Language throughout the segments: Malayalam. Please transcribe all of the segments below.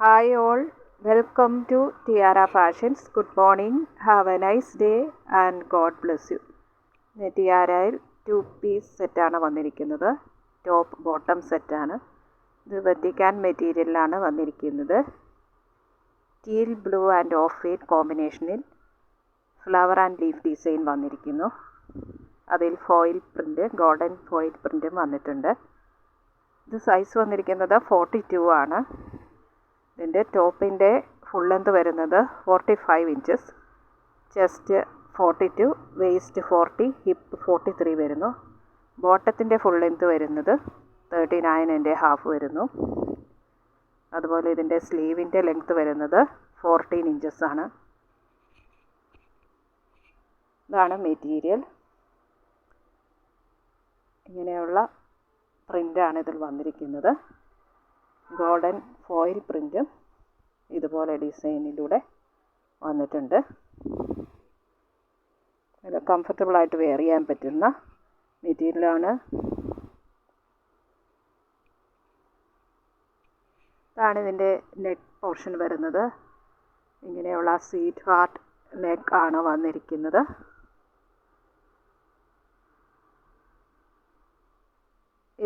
Hi all, welcome to Tiara Fashions. Good morning, have a nice day and God bless you. ടിയാരയിൽ 2-piece സെറ്റാണ് വന്നിരിക്കുന്നത്. ടോപ്പ് ബോട്ടം സെറ്റാണ്. ഇത് വെറ്റിക്കാൻ മെറ്റീരിയലിലാണ് വന്നിരിക്കുന്നത്. Teal blue and off white കോമ്പിനേഷനിൽ ഫ്ലവർ ആൻഡ് ലീഫ് ഡിസൈൻ വന്നിരിക്കുന്നു. അതിൽ ഫോയിൽ പ്രിൻ്റ്, ഗോൾഡൻ ഫോയിൽ പ്രിൻറ്റും വന്നിട്ടുണ്ട്. ഇത് സൈസ് വന്നിരിക്കുന്നത് 42 ആണ്. ഇതിൻ്റെ ടോപ്പിൻ്റെ ഫുൾ ലെന്ത് വരുന്നത് 45 inches, ചെസ്റ്റ് 42, വേസ്റ്റ് 40, ഹിപ്പ് 43 വരുന്നു. ബോട്ടത്തിൻ്റെ ഫുൾ ലെന്ത് വരുന്നത് 39.5 വരുന്നു. അതുപോലെ ഇതിൻ്റെ സ്ലീവിൻ്റെ ലെങ്ത് വരുന്നത് 14 inches ആണ്. ഇതാണ് മെറ്റീരിയൽ. ഇങ്ങനെയുള്ള പ്രിൻ്റാണ് ഇതിൽ വന്നിരിക്കുന്നത്. ഗോൾഡൻ ഫോയിൽ പ്രിൻറ്റും ഇതുപോലെ ഡിസൈനിലൂടെ വന്നിട്ടുണ്ട്. നല്ല കംഫർട്ടബിളായിട്ട് വെയർ ചെയ്യാൻ പറ്റുന്ന മെറ്റീരിയലാണ്. ഇതാണ് ഇതിൻ്റെ നെക്ക് പോർഷൻ വരുന്നത്. ഇങ്ങനെയുള്ള സ്വീറ്റ് ഹാർട്ട് നെക്ക് ആണ് വന്നിരിക്കുന്നത്.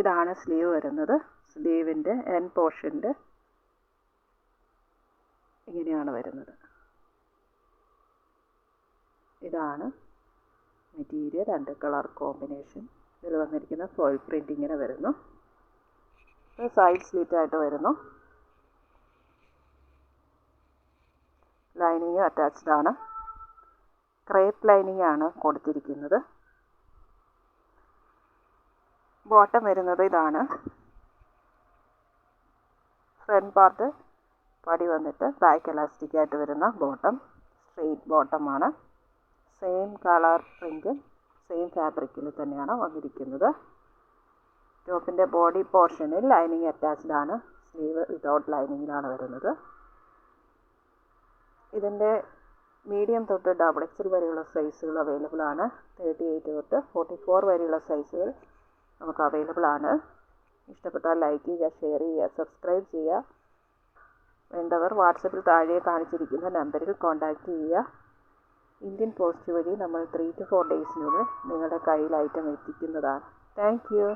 ഇതാണ് സ്ലീവ് വരുന്നത്. സ്ലീവിൻ്റെ എൻ പോർഷൻ്റെ ഇങ്ങനെയാണ് വരുന്നത്. ഇതാണ് മെറ്റീരിയൽ, 2 കളർ കോമ്പിനേഷൻ. ഇതിൽ വന്നിരിക്കുന്ന ഫോയിൽ പ്രിൻ്റ് ഇങ്ങനെ വരുന്നു. സൈഡ് സ്ലിറ്റായിട്ട് വരുന്നു. ലൈനിങ് അറ്റാച്ച്ഡ് ആണ്. ക്രേപ്പ് ലൈനിങ് ആണ് കൊടുത്തിരിക്കുന്നത്. ബോട്ടം വരുന്നത് ഇതാണ്. ഫ്രണ്ട് പാർട്ട് പടി വന്നിട്ട് ബാക്ക് എലാസ്റ്റിക് ആയിട്ട് വരുന്ന ബോട്ടം, സ്ട്രെയിറ്റ് ബോട്ടമാണ്. സെയിം കളർ പ്രിൻറ്റും സെയിം ഫാബ്രിക്കിൽ തന്നെയാണ് വന്നിരിക്കുന്നത്. ടോപ്പിൻ്റെ ബോഡി പോർഷനിൽ ലൈനിങ് അറ്റാച്ച്ഡ് ആണ്. സ്ലീവ് വിതൗട്ട് ലൈനിങ്ങിലാണ് വരുന്നത്. ഇതിൻ്റെ മീഡിയം തൊട്ട് XXL വരെയുള്ള സൈസുകൾ അവൈലബിൾ ആണ്. 38 തൊട്ട് 44 വരെയുള്ള സൈസുകൾ നമുക്ക് അവൈലബിൾ ആണ്. ഇഷ്ടപ്പെട്ടാൽ ലൈക്ക് ചെയ്യുക, ഷെയർ ചെയ്യുക, സബ്സ്ക്രൈബ് ചെയ്യുക. വേണ്ടവർ വാട്സപ്പിൽ താഴെ കാണിച്ചിരിക്കുന്ന നമ്പറിൽ കോൺടാക്റ്റ് ചെയ്യുക. ഇന്ത്യൻ പോസ്റ്റ് വഴി നമ്മൾ 3 to 4 ഡേയ്സിനുള്ളിൽ നിങ്ങളുടെ കയ്യിൽ ഐറ്റം എത്തിക്കുന്നതാണ്. Thank you.